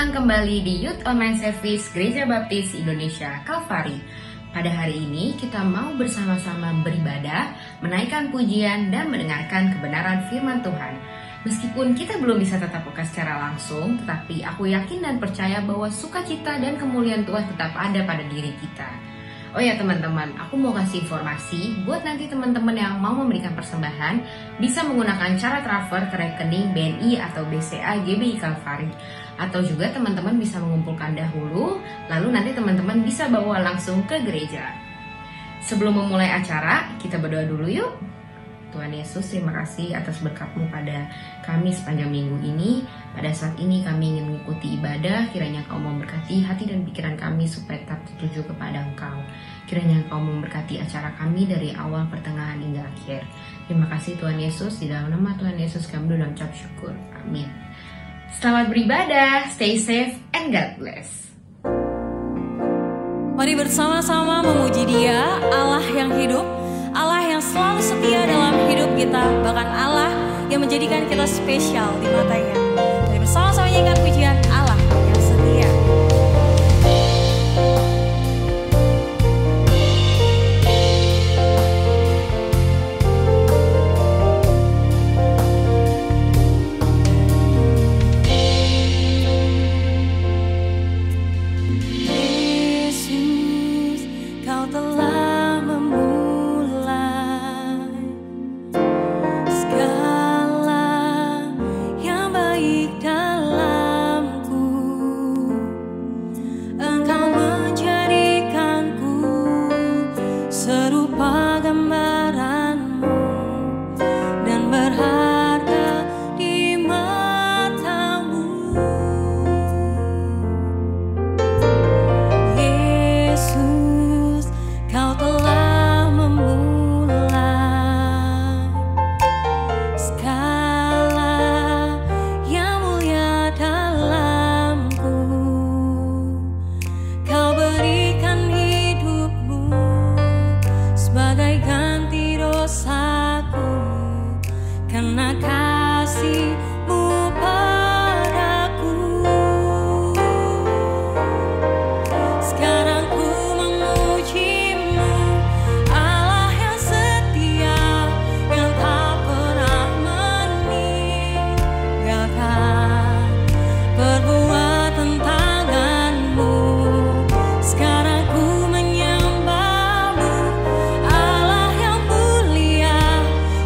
datang kembali di Youth Online Service Gereja Baptis Indonesia Kalvari. Pada hari ini kita mau bersama-sama beribadah, menaikkan pujian, dan mendengarkan kebenaran firman Tuhan. Meskipun kita belum bisa tatap muka secara langsung, tetapi aku yakin dan percaya bahwa sukacita dan kemuliaan Tuhan tetap ada pada diri kita. Oh ya teman-teman, aku mau kasih informasi buat nanti teman-teman yang mau memberikan persembahan bisa menggunakan cara transfer ke rekening BNI atau BCA GBI Kalvari. Atau juga teman-teman bisa mengumpulkan dahulu, lalu nanti teman-teman bisa bawa langsung ke gereja. Sebelum memulai acara, kita berdoa dulu yuk. Tuhan Yesus, terima kasih atas berkat-Mu pada kami sepanjang minggu ini. Pada saat ini kami ingin mengikuti ibadah, kiranya Engkau memberkati hati dan pikiran kami supaya tetap tertuju kepada Engkau. Kiranya Engkau memberkati acara kami dari awal, pertengahan, hingga akhir. Terima kasih Tuhan Yesus, di dalam nama Tuhan Yesus kami berdoa dan ucap syukur. Amin. Selamat beribadah, stay safe, and God bless. Mari bersama-sama memuji Dia, Allah yang hidup, Allah yang selalu setia dalam hidup kita, bahkan Allah yang menjadikan kita spesial di matanya. Mari bersama-sama nyanyikan pujian Allah yang setia.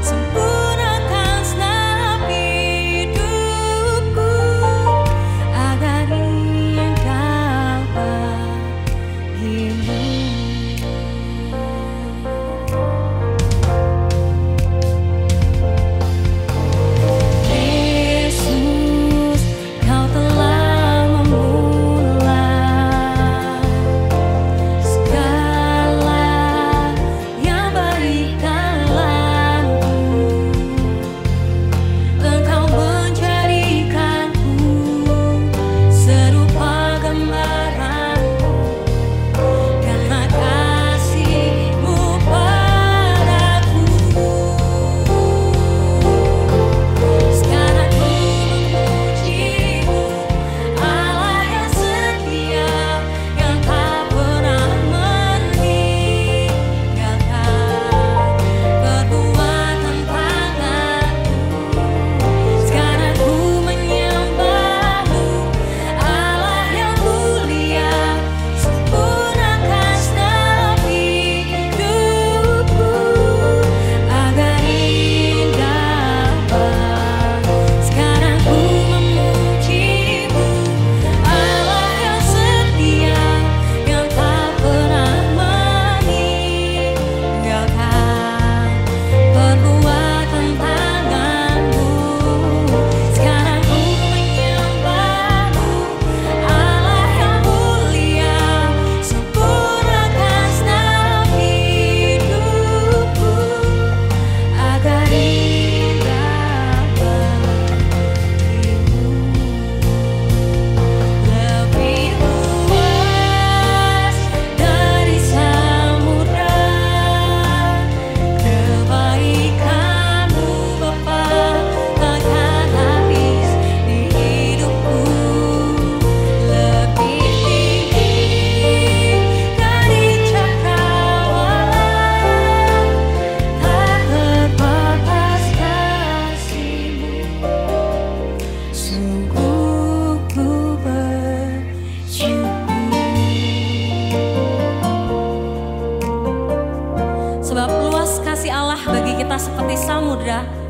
Sempurnakan segenap hidup.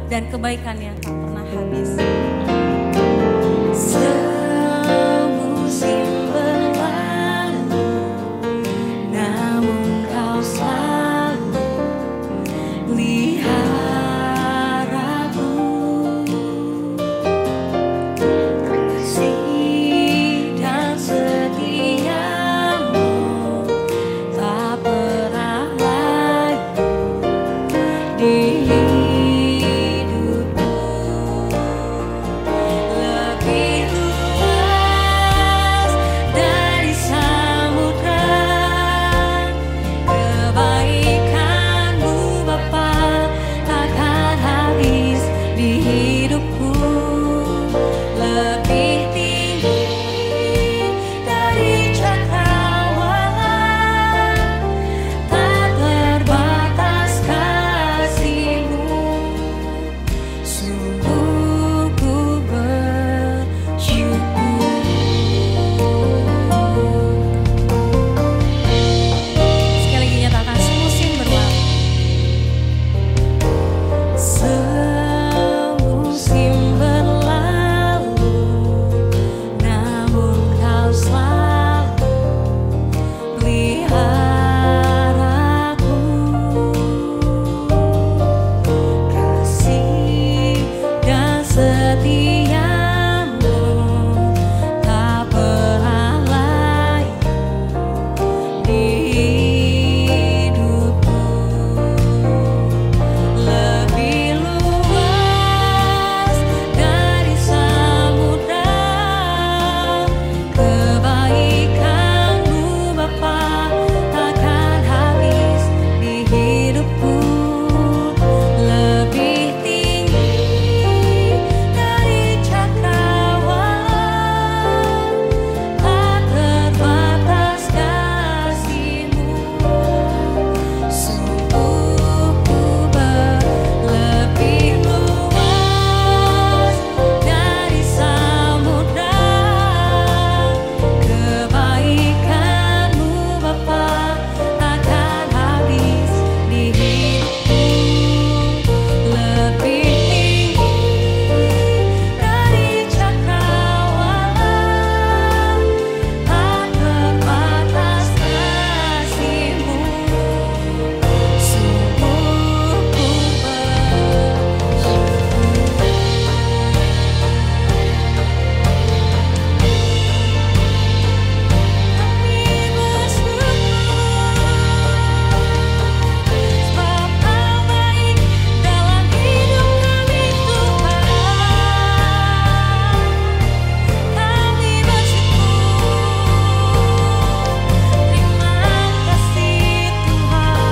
dan kebaikannya tak pernah habis. Semusim berlalu, namun kau selalu lihat aku. Kasih dan setiamu tak pernah layu di hidupku. Lebih luas dari samudra, kebaikanmu Bapa takkan habis di hidupku. Lebih tinggi dari cakrawala, tak terbatas kasih-Mu. Sungguh ku bersyukur. Sekali lagi nyatakan semusim berlalu. Semusim berlalu, namun kau selalu lihat aku. Kasih dan setiamu tak pernah layu di hidupku. Lebih luas dari samudra, kebaikanmu Bapa takkan habis di hidupku. Lebih tinggi dari cakrawala, tak terbatas kasih-Mu. Sungguh ku lebih luas dari samudra, kebaikanmu Bapa takkan habis di hidupku. Lebih tinggi dari cakrawala, tak terbatas kasih-Mu. Sungguh ku sebab Kau baik dalam hidup kami Tuhan. Kami bersyukur, terima kasih Tuhan.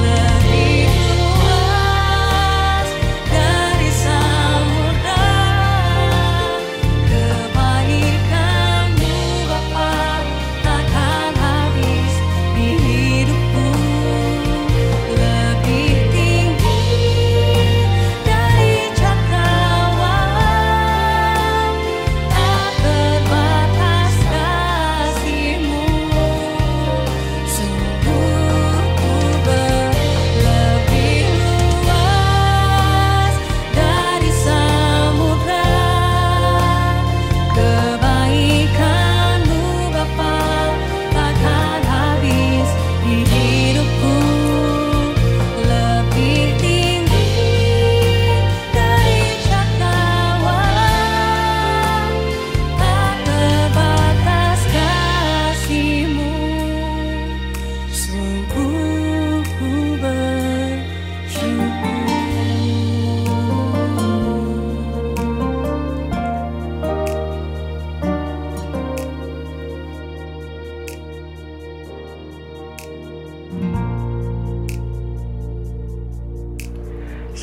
Lebih luas dari samudra, kebaikanmu Bapa takkan habis di hidupku. Lebih tinggi dari cakrawala, tak terbatas kasih-Mu. Sungguh ku lebih luas dari samudra, kebaikanmu Bapa takkan habis di hidupku. Lebih tinggi dari cakrawala, tak terbatas kasih-Mu. Sungguh ku bersyukur.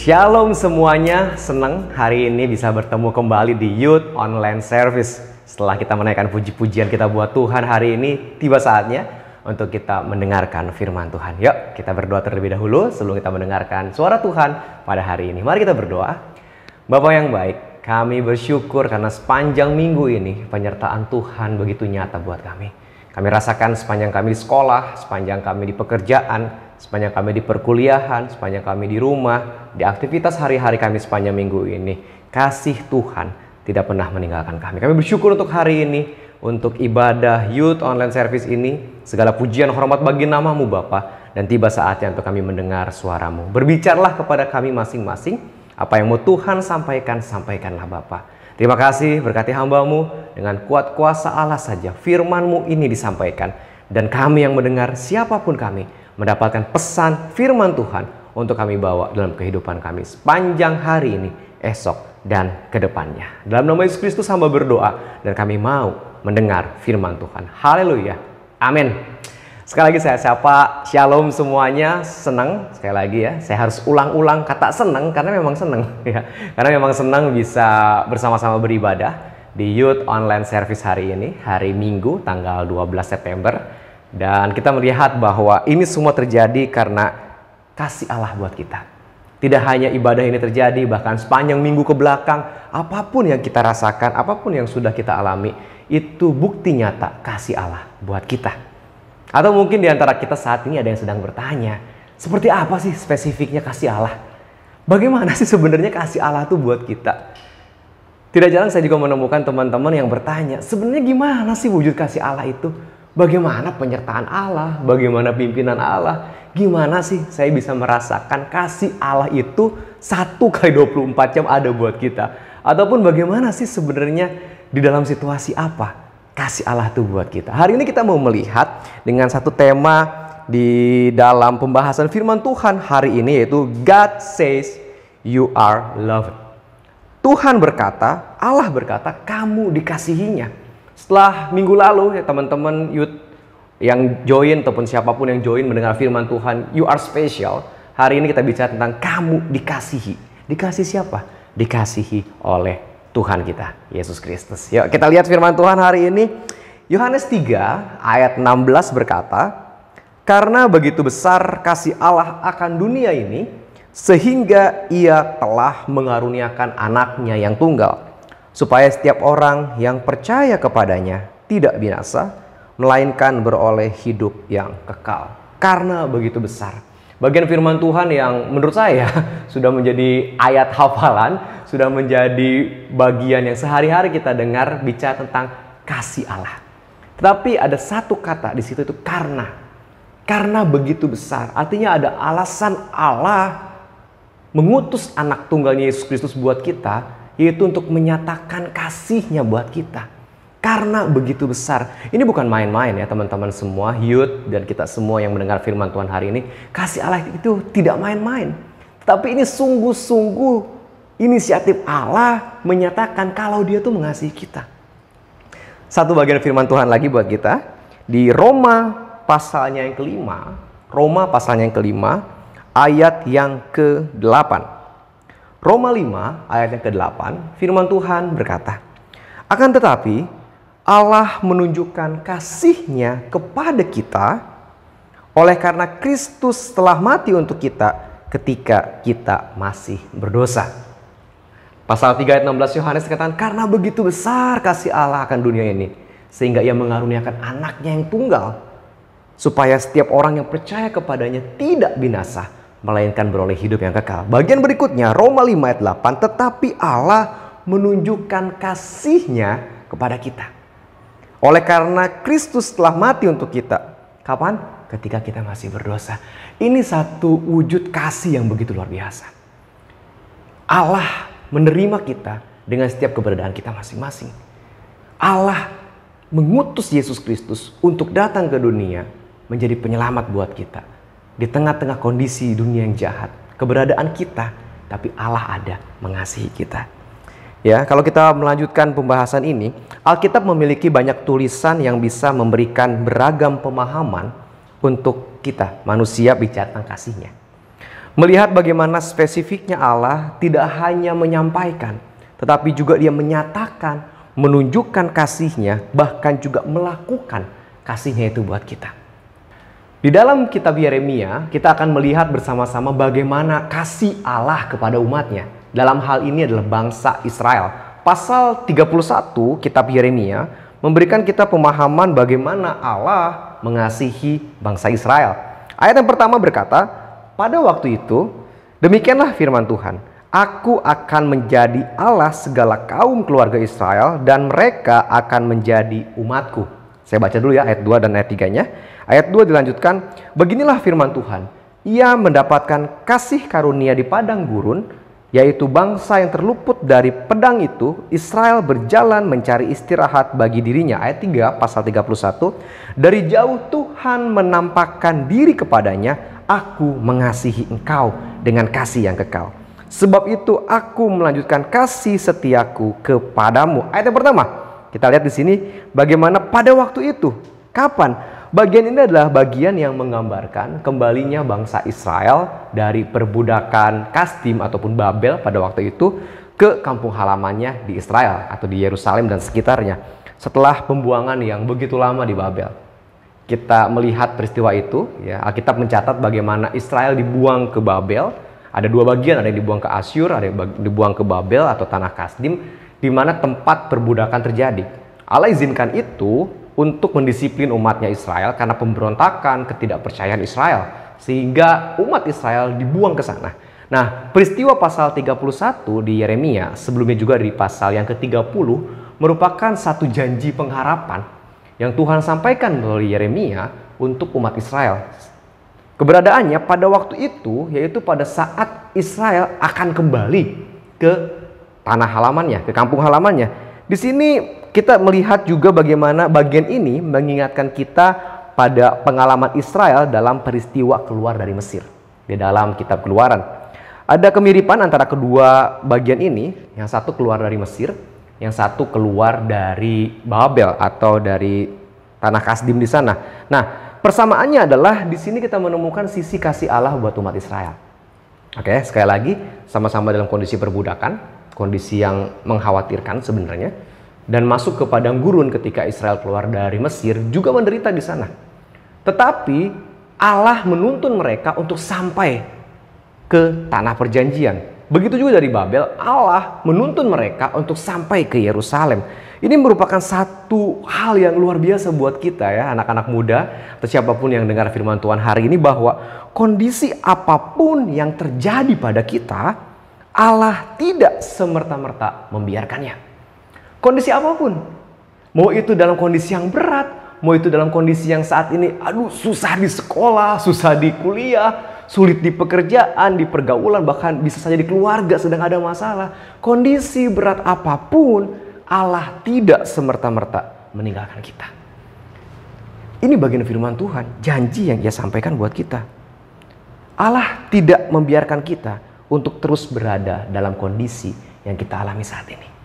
Shalom semuanya, senang hari ini bisa bertemu kembali di Youth Online Service. Setelah kita menaikkan puji-pujian kita buat Tuhan, hari ini tiba saatnya untuk kita mendengarkan firman Tuhan. Yuk kita berdoa terlebih dahulu sebelum kita mendengarkan suara Tuhan pada hari ini. Mari kita berdoa. Bapa yang baik, kami bersyukur karena sepanjang minggu ini penyertaan Tuhan begitu nyata buat kami. Kami rasakan sepanjang kami di sekolah, sepanjang kami di pekerjaan, sepanjang kami di perkuliahan, sepanjang kami di rumah, di aktivitas hari-hari kami sepanjang minggu ini, kasih Tuhan tidak pernah meninggalkan kami. Kami bersyukur untuk hari ini, untuk ibadah Youth Online Service ini. Segala pujian hormat bagi nama-Mu Bapa, dan tiba saatnya untuk kami mendengar suara-Mu. Berbicaralah kepada kami masing-masing, apa yang mau Tuhan sampaikan, sampaikanlah Bapa. Terima kasih, berkati hamba-Mu, dengan kuat kuasa Allah saja firman-Mu ini disampaikan, dan kami yang mendengar, siapapun kami, mendapatkan pesan firman Tuhan untuk kami bawa dalam kehidupan kami sepanjang hari ini, esok, dan kedepannya. Dalam nama Yesus Kristus hamba berdoa, dan kami mau mendengar firman Tuhan. Haleluya, amin. Sekali lagi saya sapa, shalom semuanya. Senang sekali lagi ya, saya harus ulang-ulang kata senang karena memang senang ya. Karena memang senang bisa bersama-sama beribadah di Youth Online Service hari ini, hari Minggu tanggal 12 September. Dan kita melihat bahwa ini semua terjadi karena kasih Allah buat kita. Tidak hanya ibadah ini terjadi, bahkan sepanjang minggu ke belakang, apapun yang kita rasakan, apapun yang sudah kita alami, itu bukti nyata kasih Allah buat kita. Atau mungkin di antara kita saat ini ada yang sedang bertanya, seperti apa sih spesifiknya kasih Allah? Bagaimana sih sebenarnya kasih Allah itu buat kita? Tidak jarang saya juga menemukan teman-teman yang bertanya, sebenarnya gimana sih wujud kasih Allah itu? Bagaimana penyertaan Allah? Bagaimana pimpinan Allah? Gimana sih saya bisa merasakan kasih Allah itu 1x24 jam ada buat kita? Ataupun bagaimana sih sebenarnya di dalam situasi apa kasih Allah itu buat kita? Hari ini kita mau melihat dengan satu tema di dalam pembahasan firman Tuhan hari ini, yaitu God says you are loved. Tuhan berkata, Allah berkata, kamu dikasihinya. Setelah minggu lalu ya teman-teman youth yang join ataupun siapapun yang join mendengar firman Tuhan, you are special. Hari ini kita bicara tentang kamu dikasihi. Dikasihi siapa? Dikasihi oleh Tuhan kita, Yesus Kristus. Yuk kita lihat firman Tuhan hari ini. Yohanes 3 ayat 16 berkata, karena begitu besar kasih Allah akan dunia ini, sehingga ia telah mengaruniakan anaknya yang tunggal, supaya setiap orang yang percaya kepadanya tidak binasa, melainkan beroleh hidup yang kekal. Karena begitu besar. Bagian firman Tuhan yang menurut saya sudah menjadi ayat hafalan, sudah menjadi bagian yang sehari-hari kita dengar bicara tentang kasih Allah. Tetapi ada satu kata di situ, itu karena. Karena begitu besar. Artinya ada alasan Allah mengutus anak tunggalnya Yesus Kristus buat kita, yaitu untuk menyatakan kasihnya buat kita. Karena begitu besar. Ini bukan main-main ya teman-teman semua, youth dan kita semua yang mendengar firman Tuhan hari ini. Kasih Allah itu tidak main-main. Tapi ini sungguh-sungguh inisiatif Allah menyatakan kalau Dia tuh mengasihi kita. Satu bagian firman Tuhan lagi buat kita. Di Roma pasalnya yang kelima. Roma pasalnya yang kelima, ayat yang ke-8. Roma 5 ayat yang ke-8, firman Tuhan berkata, akan tetapi Allah menunjukkan kasih-Nya kepada kita oleh karena Kristus telah mati untuk kita ketika kita masih berdosa. Pasal 3 ayat 16 Yohanes katakan, karena begitu besar kasih Allah akan dunia ini, sehingga Ia mengaruniakan anaknya yang tunggal, supaya setiap orang yang percaya kepadanya tidak binasa, melainkan beroleh hidup yang kekal. Bagian berikutnya, Roma 5 ayat 8, tetapi Allah menunjukkan kasih-Nya kepada kita oleh karena Kristus telah mati untuk kita. Kapan? Ketika kita masih berdosa. Ini satu wujud kasih yang begitu luar biasa. Allah menerima kita dengan setiap keberadaan kita masing-masing. Allah mengutus Yesus Kristus untuk datang ke dunia menjadi penyelamat buat kita. Di tengah-tengah kondisi dunia yang jahat, keberadaan kita, tapi Allah ada mengasihi kita. Ya, kalau kita melanjutkan pembahasan ini, Alkitab memiliki banyak tulisan yang bisa memberikan beragam pemahaman untuk kita, manusia, bicara tentang kasih-Nya. Melihat bagaimana spesifiknya Allah tidak hanya menyampaikan, tetapi juga Dia menyatakan, menunjukkan kasih-Nya, bahkan juga melakukan kasih-Nya itu buat kita. Di dalam kitab Yeremia, kita akan melihat bersama-sama bagaimana kasih Allah kepada umatnya. Dalam hal ini adalah bangsa Israel. Pasal 31 kitab Yeremia memberikan kita pemahaman bagaimana Allah mengasihi bangsa Israel. Ayat yang pertama berkata, pada waktu itu, demikianlah firman Tuhan, aku akan menjadi Allah segala kaum keluarga Israel dan mereka akan menjadi umatku. Saya baca dulu ya ayat 2 dan ayat 3-nya. Ayat 2 dilanjutkan, beginilah firman Tuhan, ia mendapatkan kasih karunia di padang gurun, yaitu bangsa yang terluput dari pedang itu, Israel berjalan mencari istirahat bagi dirinya. Ayat 3 pasal 31, dari jauh Tuhan menampakkan diri kepadanya, aku mengasihi engkau dengan kasih yang kekal. Sebab itu aku melanjutkan kasih setiaku kepadamu. Ayat yang pertama, kita lihat di sini bagaimana pada waktu itu. Kapan? Bagian ini adalah bagian yang menggambarkan kembalinya bangsa Israel dari perbudakan Kasdim ataupun Babel pada waktu itu ke kampung halamannya di Israel atau di Yerusalem dan sekitarnya setelah pembuangan yang begitu lama di Babel. Kita melihat peristiwa itu, ya, Alkitab mencatat bagaimana Israel dibuang ke Babel. Ada dua bagian, ada yang dibuang ke Asyur, ada yang dibuang ke Babel atau tanah Kasdim, di mana tempat perbudakan terjadi. Allah izinkan itu untuk mendisiplin umatnya Israel karena pemberontakan, ketidakpercayaan Israel, sehingga umat Israel dibuang ke sana. Nah, peristiwa pasal 31 di Yeremia, sebelumnya juga di pasal yang ke-30, merupakan satu janji pengharapan yang Tuhan sampaikan melalui Yeremia untuk umat Israel. Keberadaannya pada waktu itu, yaitu pada saat Israel akan kembali ke tanah halamannya, ke kampung halamannya. Di sini kita melihat juga bagaimana bagian ini mengingatkan kita pada pengalaman Israel dalam peristiwa keluar dari Mesir. Di dalam kitab Keluaran ada kemiripan antara kedua bagian ini. Yang satu keluar dari Mesir, yang satu keluar dari Babel atau dari tanah Kasdim di sana. Nah, persamaannya adalah di sini kita menemukan sisi kasih Allah buat umat Israel. Oke, sekali lagi sama-sama dalam kondisi perbudakan, kondisi yang mengkhawatirkan sebenarnya. Dan masuk ke padang gurun ketika Israel keluar dari Mesir juga menderita di sana. Tetapi Allah menuntun mereka untuk sampai ke tanah perjanjian. Begitu juga dari Babel, Allah menuntun mereka untuk sampai ke Yerusalem. Ini merupakan satu hal yang luar biasa buat kita ya, anak-anak muda atau siapapun yang dengar firman Tuhan hari ini, bahwa kondisi apapun yang terjadi pada kita, Allah tidak semerta-merta membiarkannya. Kondisi apapun, mau itu dalam kondisi yang berat, mau itu dalam kondisi yang saat ini, susah di sekolah, susah di kuliah, sulit di pekerjaan, di pergaulan, bahkan bisa saja di keluarga sedang ada masalah. Kondisi berat apapun, Allah tidak semerta-merta meninggalkan kita. Ini bagian firman Tuhan, janji yang Ia sampaikan buat kita. Allah tidak membiarkan kita untuk terus berada dalam kondisi yang kita alami saat ini.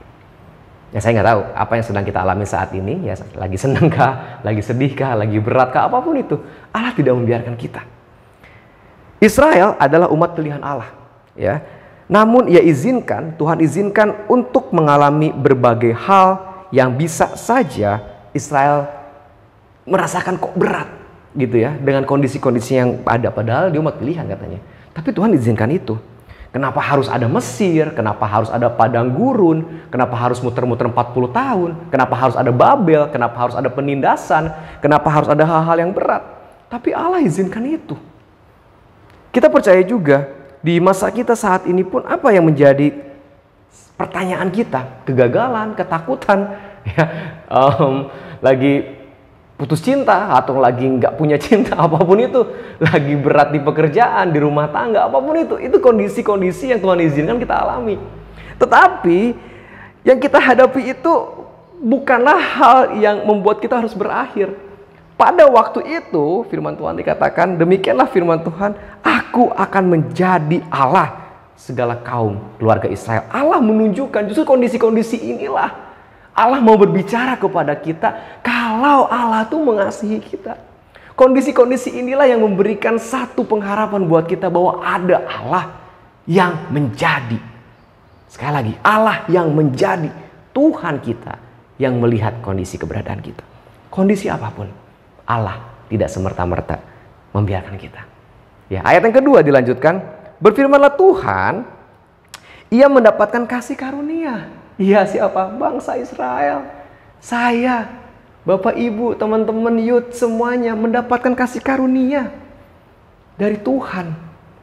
Ya, saya nggak tahu apa yang sedang kita alami saat ini, ya lagi senang kah, lagi sedih kah, lagi berat kah, apapun itu, Allah tidak membiarkan kita. Israel adalah umat pilihan Allah, ya. Namun Tuhan izinkan untuk mengalami berbagai hal yang bisa saja Israel merasakan kok berat, gitu ya, dengan kondisi-kondisi yang ada, padahal dia umat pilihan katanya. Tapi Tuhan izinkan itu. Kenapa harus ada Mesir? Kenapa harus ada padang gurun? Kenapa harus muter-muter 40 tahun? Kenapa harus ada Babel? Kenapa harus ada penindasan? Kenapa harus ada hal-hal yang berat? Tapi Allah izinkan itu. Kita percaya juga di masa kita saat ini pun apa yang menjadi pertanyaan kita? Kegagalan, ketakutan, ya, lagi putus cinta atau lagi nggak punya cinta, apapun itu, lagi berat di pekerjaan, di rumah tangga, apapun itu kondisi-kondisi yang Tuhan izinkan kita alami. Tetapi yang kita hadapi itu bukanlah hal yang membuat kita harus berakhir. Pada waktu itu firman Tuhan dikatakan, demikianlah firman Tuhan, aku akan menjadi Allah segala kaum keluarga Israel. Allah menunjukkan justru kondisi-kondisi inilah Allah mau berbicara kepada kita kalau Allah tuh mengasihi kita. Kondisi-kondisi inilah yang memberikan satu pengharapan buat kita bahwa ada Allah yang menjadi. Sekali lagi, Allah yang menjadi Tuhan kita yang melihat kondisi keberadaan kita. Kondisi apapun, Allah tidak semerta-merta membiarkan kita. Ya, ayat yang kedua dilanjutkan, berfirmanlah Tuhan, Ia mendapatkan kasih karunia. Iya, siapa? Bangsa Israel. Saya, Bapak Ibu, teman-teman youth semuanya mendapatkan kasih karunia. dari Tuhan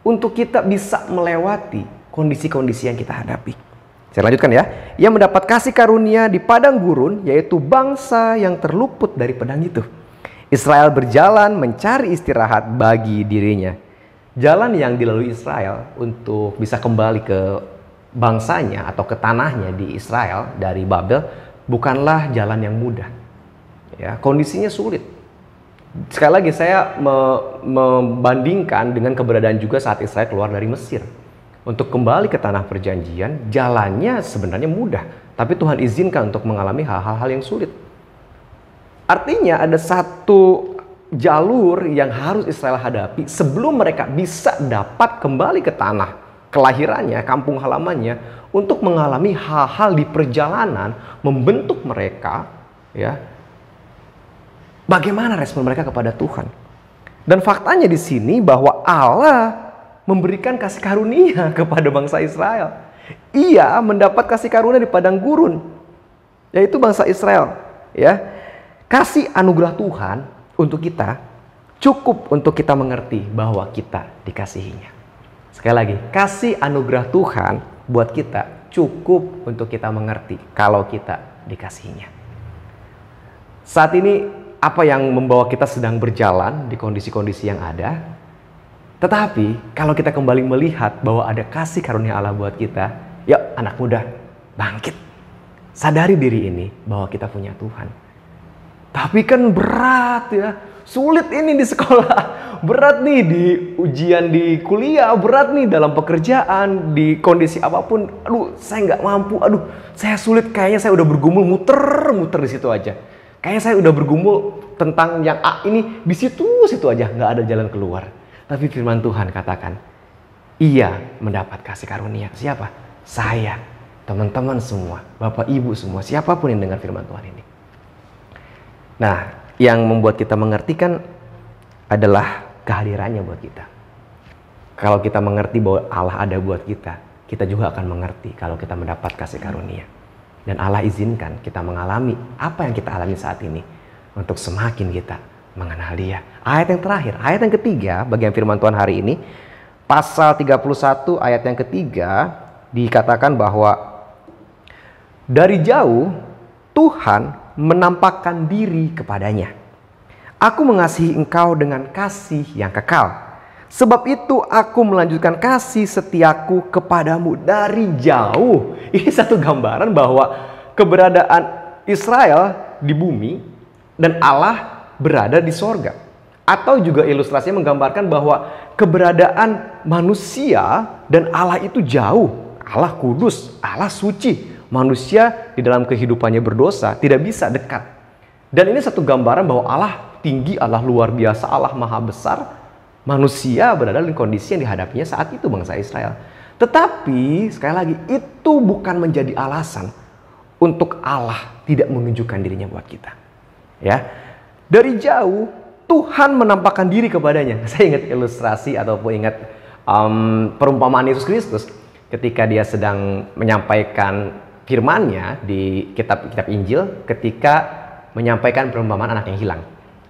untuk kita bisa melewati kondisi-kondisi yang kita hadapi. Saya lanjutkan ya. Ia mendapat kasih karunia di padang gurun, yaitu bangsa yang terluput dari pedang itu. Israel berjalan mencari istirahat bagi dirinya. Jalan yang dilalui Israel untuk bisa kembali ke bangsanya atau ke tanahnya di Israel dari Babel bukanlah jalan yang mudah. Ya, kondisinya sulit. Sekali lagi saya membandingkan dengan keberadaan juga saat Israel keluar dari Mesir. Untuk kembali ke tanah perjanjian, jalannya sebenarnya mudah, tapi Tuhan izinkan untuk mengalami hal-hal yang sulit. Artinya ada satu jalur yang harus Israel hadapi sebelum mereka bisa dapat kembali ke tanah kelahirannya, kampung halamannya, untuk mengalami hal-hal di perjalanan membentuk mereka, ya. Bagaimana respon mereka kepada Tuhan? Dan faktanya di sini bahwa Allah memberikan kasih karunia kepada bangsa Israel. Ia mendapat kasih karunia di padang gurun, yaitu bangsa Israel, ya. Kasih anugerah Tuhan untuk kita cukup untuk kita mengerti bahwa kita dikasihinya. Sekali lagi, kasih anugerah Tuhan buat kita cukup untuk kita mengerti kalau kita dikasihinya. Saat ini apa yang membawa kita sedang berjalan di kondisi-kondisi yang ada, tetapi kalau kita kembali melihat bahwa ada kasih karunia Allah buat kita, yuk anak muda, bangkit. Sadari diri ini bahwa kita punya Tuhan. Tapi kan berat ya, sulit ini di sekolah, berat nih di ujian di kuliah, berat nih dalam pekerjaan, di kondisi apapun. Aduh, saya nggak mampu, aduh, saya sulit, kayaknya saya udah bergumul muter-muter di situ aja. Kayaknya saya udah bergumul tentang yang A ini di situ aja, nggak ada jalan keluar. Tapi firman Tuhan katakan, ia mendapat kasih karunia. Siapa? Saya, teman-teman semua, Bapak Ibu semua, siapapun yang dengar firman Tuhan ini. Nah, yang membuat kita mengerti kan adalah kehadirannya buat kita. Kalau kita mengerti bahwa Allah ada buat kita, kita juga akan mengerti kalau kita mendapat kasih karunia. Dan Allah izinkan kita mengalami apa yang kita alami saat ini untuk semakin kita mengenal Dia. Ayat yang terakhir, ayat yang ketiga bagian firman Tuhan hari ini, pasal 31 ayat yang ketiga dikatakan bahwa dari jauh Tuhan menampakkan diri kepadanya. Aku mengasihi engkau dengan kasih yang kekal. Sebab itu aku melanjutkan kasih setiaku kepadamu dari jauh. Ini satu gambaran bahwa keberadaan Israel di bumi dan Allah berada di sorga. Atau juga ilustrasinya menggambarkan bahwa keberadaan manusia dan Allah itu jauh. Allah kudus, Allah suci. Manusia di dalam kehidupannya berdosa tidak bisa dekat. Dan ini satu gambaran bahwa Allah tinggi, Allah luar biasa, Allah maha besar. Manusia berada dalam kondisi yang dihadapinya saat itu bangsa Israel. Tetapi sekali lagi itu bukan menjadi alasan untuk Allah tidak menunjukkan dirinya buat kita. Ya, dari jauh Tuhan menampakkan diri kepadanya. Saya ingat ilustrasi ataupun ingat perumpamaan Yesus Kristus ketika dia sedang menyampaikan firman-Nya di kitab-kitab Injil ketika menyampaikan perumpamaan anak yang hilang.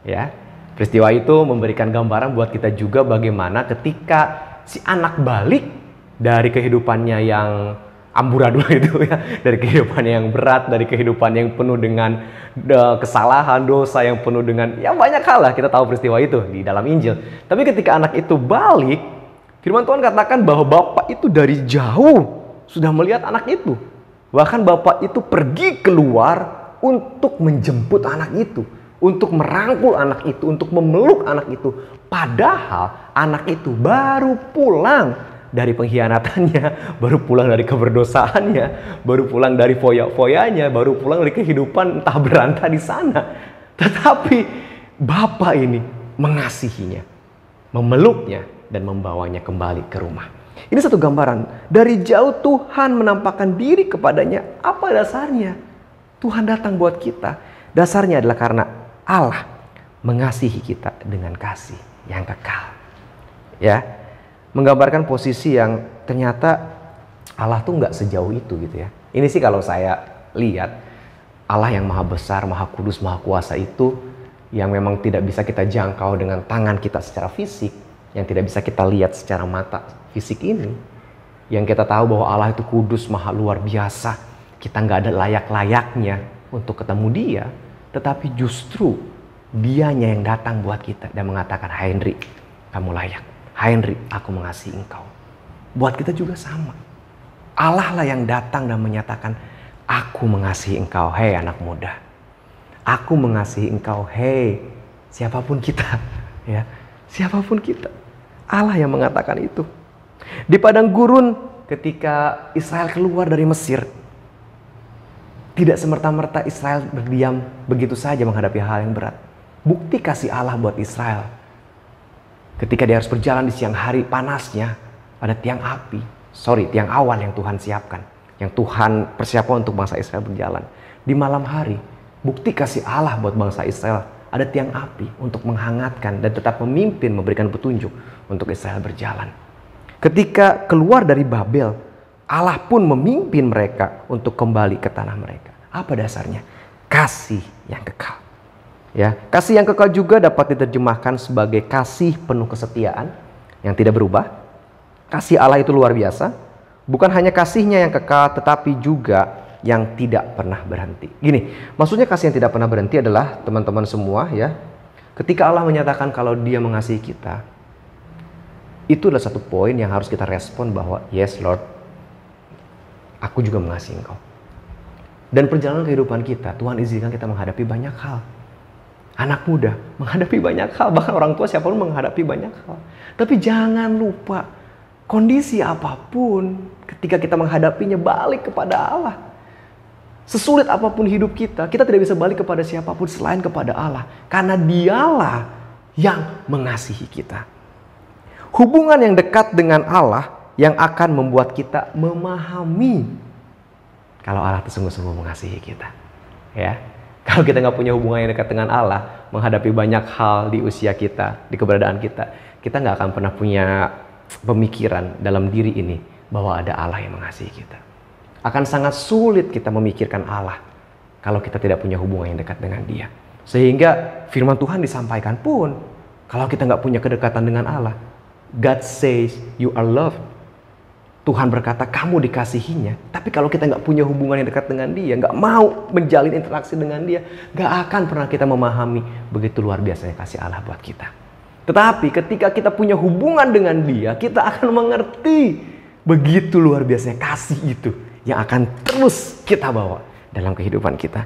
Ya, peristiwa itu memberikan gambaran buat kita juga bagaimana ketika si anak balik dari kehidupannya yang amburadul itu ya, dari kehidupan yang berat, dari kehidupan yang penuh dengan kesalahan, dosa, yang penuh dengan ya banyak hal lah, kita tahu peristiwa itu di dalam Injil. Tapi ketika anak itu balik, firman Tuhan katakan bahwa bapak itu dari jauh sudah melihat anak itu. Bahkan bapak itu pergi keluar untuk menjemput anak itu, untuk merangkul anak itu, untuk memeluk anak itu. Padahal anak itu baru pulang dari pengkhianatannya, baru pulang dari keberdosaannya, baru pulang dari foya-foyanya, baru pulang dari kehidupan entah berantah di sana. Tetapi bapak ini mengasihinya, memeluknya, dan membawanya kembali ke rumah. Ini satu gambaran. Dari jauh Tuhan menampakkan diri kepadanya. Apa dasarnya? Tuhan datang buat kita. Dasarnya adalah karena Allah mengasihi kita dengan kasih yang kekal. Ya, menggambarkan posisi yang ternyata Allah tuh nggak sejauh itu gitu ya. Ini sih kalau saya lihat Allah yang maha besar, maha kudus, maha kuasa itu yang memang tidak bisa kita jangkau dengan tangan kita secara fisik. yang tidak bisa kita lihat secara mata fisik ini, yang kita tahu bahwa Allah itu kudus, maha luar biasa, kita nggak ada layak-layaknya untuk ketemu dia, tetapi justru dianya yang datang buat kita dan mengatakan, "Hai Henry, kamu layak. Hai Henry, aku mengasihi engkau." Buat kita juga sama. Allah lah yang datang dan menyatakan, "Aku mengasihi engkau, hei anak muda. Aku mengasihi engkau, hei siapapun kita." Ya, siapapun kita. Allah yang mengatakan itu. Di padang gurun ketika Israel keluar dari Mesir, tidak semerta-merta Israel berdiam begitu saja menghadapi hal yang berat. Bukti kasih Allah buat Israel. Ketika dia harus berjalan di siang hari panasnya, ada tiang awan yang Tuhan siapkan. Yang Tuhan persiapkan untuk bangsa Israel berjalan. Di malam hari, bukti kasih Allah buat bangsa Israel. Ada tiang api untuk menghangatkan dan tetap memimpin, memberikan petunjuk untuk Israel berjalan. Ketika keluar dari Babel, Allah pun memimpin mereka untuk kembali ke tanah mereka. Apa dasarnya? Kasih yang kekal. Ya, kasih yang kekal juga dapat diterjemahkan sebagai kasih penuh kesetiaan yang tidak berubah. Kasih Allah itu luar biasa. Bukan hanya kasihnya yang kekal, tetapi juga yang tidak pernah berhenti. Gini, maksudnya kasih yang tidak pernah berhenti adalah teman-teman semua ya. Ketika Allah menyatakan kalau dia mengasihi kita, itu adalah satu poin yang harus kita respon bahwa yes Lord, aku juga mengasihi engkau. Dan perjalanan kehidupan kita, Tuhan izinkan kita menghadapi banyak hal. Anak muda menghadapi banyak hal, bahkan orang tua siapapun menghadapi banyak hal. Tapi jangan lupa, kondisi apapun ketika kita menghadapinya balik kepada Allah. Sesulit apapun hidup kita tidak bisa balik kepada siapapun selain kepada Allah. Karena dialah yang mengasihi kita. Hubungan yang dekat dengan Allah yang akan membuat kita memahami kalau Allah itu sungguh-sungguh mengasihi kita. Ya, kalau kita nggak punya hubungan yang dekat dengan Allah, menghadapi banyak hal di usia kita, di keberadaan kita nggak akan pernah punya pemikiran dalam diri ini bahwa ada Allah yang mengasihi kita. Akan sangat sulit kita memikirkan Allah kalau kita tidak punya hubungan yang dekat dengan Dia. Sehingga firman Tuhan disampaikan pun, kalau kita nggak punya kedekatan dengan Allah, God says you are loved. Tuhan berkata kamu dikasihinya. Tapi kalau kita nggak punya hubungan yang dekat dengan Dia, nggak mau menjalin interaksi dengan Dia, nggak akan pernah kita memahami begitu luar biasanya kasih Allah buat kita. Tetapi ketika kita punya hubungan dengan Dia, kita akan mengerti begitu luar biasanya kasih itu yang akan terus kita bawa dalam kehidupan kita.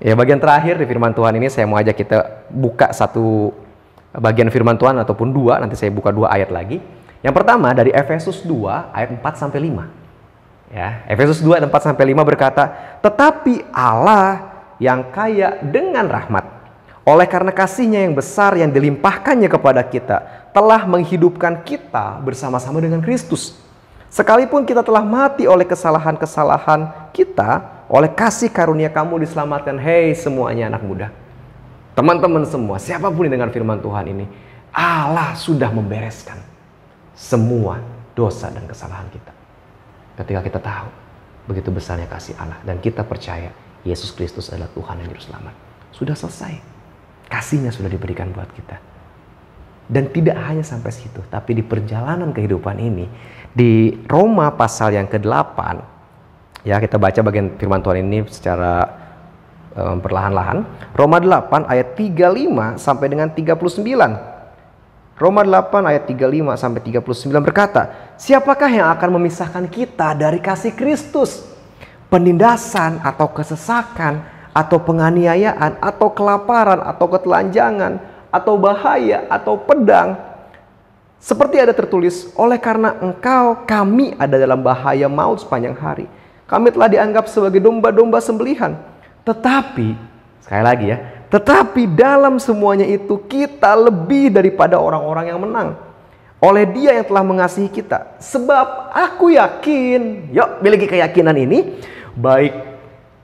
Ya, bagian terakhir di firman Tuhan ini saya mau ajak kita buka satu bagian firman Tuhan ataupun dua, nanti saya buka dua ayat lagi. Yang pertama dari Efesus 2 ayat 4-5. Ya, Efesus 2 ayat 4-5 berkata, "Tetapi Allah yang kaya dengan rahmat, oleh karena kasih-Nya yang besar yang dilimpahkannya kepada kita, telah menghidupkan kita bersama-sama dengan Kristus. Sekalipun kita telah mati oleh kesalahan-kesalahan kita, oleh kasih karunia kamu diselamatkan." Hei semuanya anak muda, teman-teman semua, siapapun yang dengar firman Tuhan ini, Allah sudah membereskan semua dosa dan kesalahan kita. Ketika kita tahu begitu besarnya kasih Allah dan kita percaya Yesus Kristus adalah Tuhan yang juru selamat, sudah selesai. Kasih-Nya sudah diberikan buat kita. Dan tidak hanya sampai situ, tapi di perjalanan kehidupan ini, di Roma pasal yang ke-8, ya kita baca bagian firman Tuhan ini secara perlahan-lahan. Roma 8 ayat 35 sampai dengan 39. Roma 8 ayat 35 sampai 39 berkata, "Siapakah yang akan memisahkan kita dari kasih Kristus? Penindasan atau kesesakan atau penganiayaan atau kelaparan atau ketelanjangan atau bahaya atau pedang? Seperti ada tertulis, oleh karena engkau kami ada dalam bahaya maut sepanjang hari. Kami telah dianggap sebagai domba-domba sembelihan. Tetapi," sekali lagi ya, "tetapi dalam semuanya itu kita lebih daripada orang-orang yang menang. Oleh Dia yang telah mengasihi kita. Sebab aku yakin," yuk miliki keyakinan ini,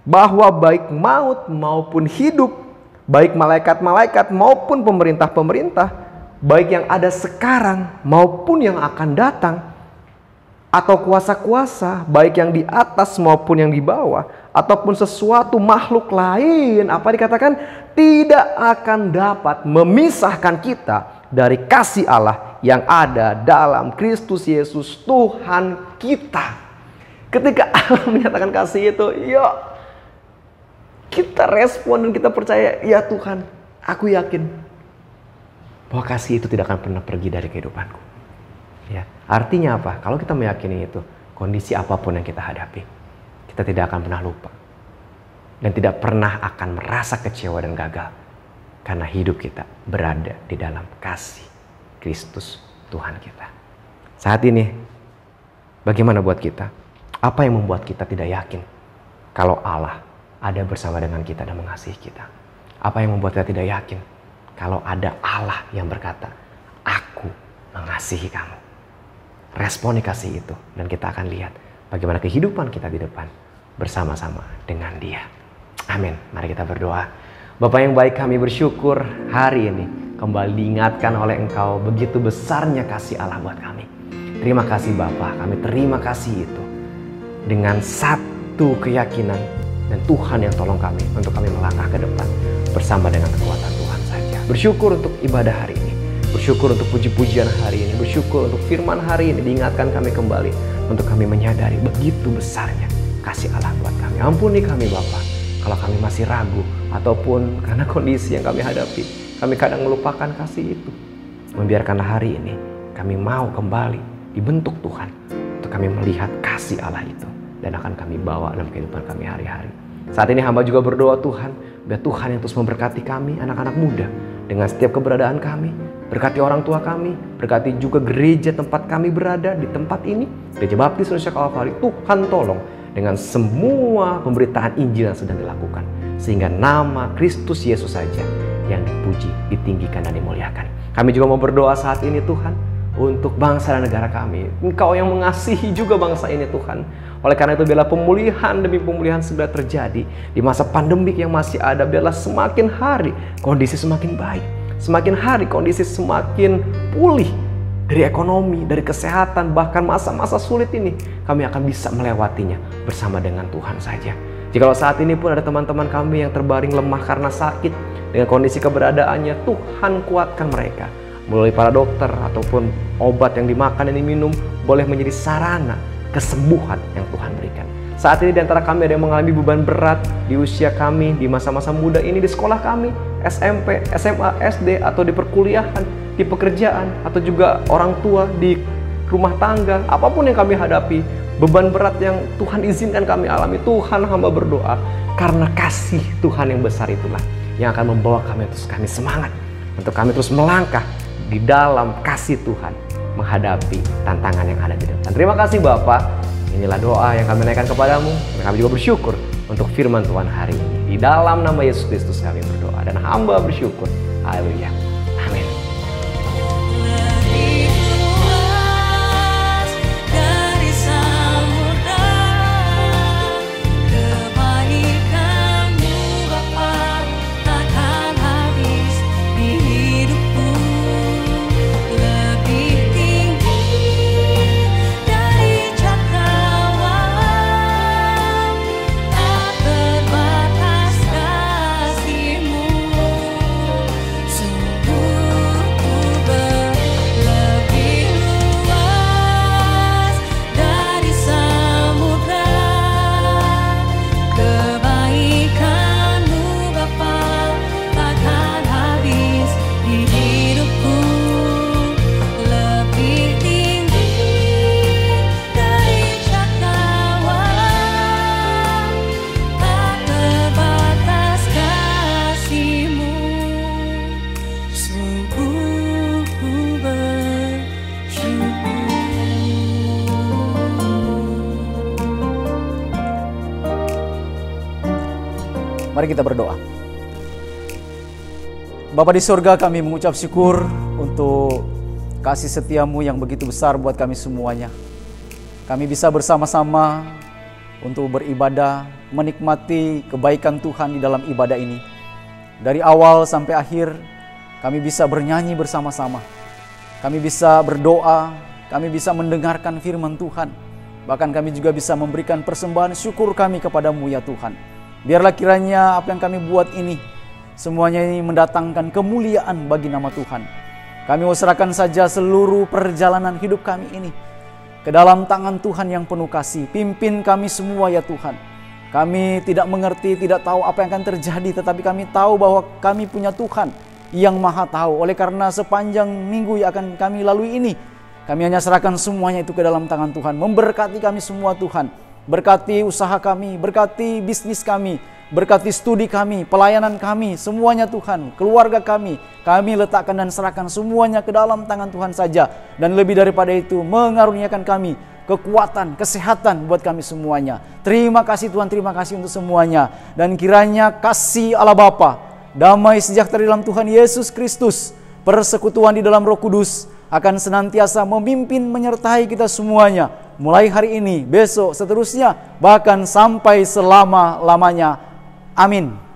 bahwa baik maut maupun hidup, baik malaikat-malaikat maupun pemerintah-pemerintah, baik yang ada sekarang maupun yang akan datang, atau kuasa-kuasa, baik yang di atas maupun yang di bawah, ataupun sesuatu makhluk lain, apa dikatakan? Tidak akan dapat memisahkan kita dari kasih Allah yang ada dalam Kristus Yesus Tuhan kita. Ketika Allah menyatakan kasih itu, yuk kita respon dan kita percaya, ya Tuhan, aku yakin bahwa kasih itu tidak akan pernah pergi dari kehidupanku. Ya, artinya apa? Kalau kita meyakini itu, kondisi apapun yang kita hadapi, kita tidak akan pernah lupa. Dan tidak pernah akan merasa kecewa dan gagal. Karena hidup kita berada di dalam kasih Kristus Tuhan kita. Saat ini, bagaimana buat kita? Apa yang membuat kita tidak yakin kalau Allah ada bersama dengan kita dan mengasihi kita? Apa yang membuat kita tidak yakin kalau ada Allah yang berkata, aku mengasihi kamu? Responi kasih itu, dan kita akan lihat bagaimana kehidupan kita di depan bersama-sama dengan Dia. Amin. Mari kita berdoa. Bapa yang baik, kami bersyukur hari ini kembali diingatkan oleh Engkau begitu besarnya kasih Allah buat kami. Terima kasih Bapa, kami terima kasih itu dengan satu keyakinan, dan Tuhan yang tolong kami untuk kami melangkah ke depan bersama dengan kekuatan Tuhan saja. Bersyukur untuk ibadah hari ini, bersyukur untuk puji-pujian hari ini, bersyukur untuk firman hari ini diingatkan kami kembali untuk kami menyadari begitu besarnya kasih Allah buat kami. Ampuni kami Bapa kalau kami masih ragu ataupun karena kondisi yang kami hadapi, kami kadang melupakan kasih itu. Membiarkanlah hari ini kami mau kembali dibentuk Tuhan untuk kami melihat kasih Allah itu dan akan kami bawa dalam kehidupan kami hari-hari. Saat ini hamba juga berdoa Tuhan, biar Tuhan yang terus memberkati kami, anak-anak muda, dengan setiap keberadaan kami. Berkati orang tua kami, berkati juga gereja tempat kami berada di tempat ini, Gereja Baptis Indonesia Calvary. Tuhan tolong dengan semua pemberitaan Injil yang sedang dilakukan, sehingga nama Kristus Yesus saja yang dipuji, ditinggikan dan dimuliakan. Kami juga mau berdoa saat ini Tuhan untuk bangsa dan negara kami. Engkau yang mengasihi juga bangsa ini Tuhan. Oleh karena itu biarlah pemulihan demi pemulihan segera terjadi di masa pandemik yang masih ada. Biarlah semakin hari kondisi semakin baik, semakin hari kondisi semakin pulih dari ekonomi, dari kesehatan, bahkan masa-masa sulit ini kami akan bisa melewatinya bersama dengan Tuhan saja. Jikalau saat ini pun ada teman-teman kami yang terbaring lemah karena sakit, dengan kondisi keberadaannya, Tuhan kuatkan mereka melalui para dokter ataupun obat yang dimakan dan diminum boleh menjadi sarana kesembuhan yang Tuhan berikan. Saat ini di antara kami ada yang mengalami beban berat di usia kami, di masa-masa muda ini, di sekolah kami, SMP, SMA, SD, atau di perkuliahan, di pekerjaan, atau juga orang tua di rumah tangga. Apapun yang kami hadapi, beban berat yang Tuhan izinkan kami alami, Tuhan hamba berdoa, karena kasih Tuhan yang besar itulah yang akan membawa kami semangat untuk kami terus melangkah di dalam kasih Tuhan menghadapi tantangan yang ada di depan. Terima kasih Bapa. Inilah doa yang kami naikkan kepadamu. Dan kami juga bersyukur untuk firman Tuhan hari ini. Di dalam nama Yesus Kristus kami berdoa dan hamba bersyukur. Haleluya. Amin. Mari kita berdoa. Bapa di surga, kami mengucap syukur untuk kasih setiamu yang begitu besar buat kami semuanya. Kami bisa bersama-sama untuk beribadah, menikmati kebaikan Tuhan di dalam ibadah ini. Dari awal sampai akhir, kami bisa bernyanyi bersama-sama. Kami bisa berdoa, kami bisa mendengarkan firman Tuhan. Bahkan kami juga bisa memberikan persembahan syukur kami kepadamu ya Tuhan. Biarlah kiranya apa yang kami buat ini, semuanya ini mendatangkan kemuliaan bagi nama Tuhan. Kami mau serahkan saja seluruh perjalanan hidup kami ini ke dalam tangan Tuhan yang penuh kasih. Pimpin kami semua ya Tuhan. Kami tidak mengerti, tidak tahu apa yang akan terjadi, tetapi kami tahu bahwa kami punya Tuhan yang maha tahu. Oleh karena sepanjang minggu yang akan kami lalui ini, kami hanya serahkan semuanya itu ke dalam tangan Tuhan. Memberkati kami semua Tuhan. Berkati usaha kami, berkati bisnis kami, berkati studi kami, pelayanan kami, semuanya Tuhan. Keluarga kami letakkan dan serahkan semuanya ke dalam tangan Tuhan saja. Dan lebih daripada itu, mengaruniakan kami kekuatan, kesehatan buat kami semuanya. Terima kasih Tuhan, terima kasih untuk semuanya. Dan kiranya kasih Allah Bapa, damai sejahtera di dalam Tuhan Yesus Kristus, persekutuan di dalam Roh Kudus akan senantiasa memimpin menyertai kita semuanya. Mulai hari ini, besok, seterusnya, bahkan sampai selama-lamanya. Amin.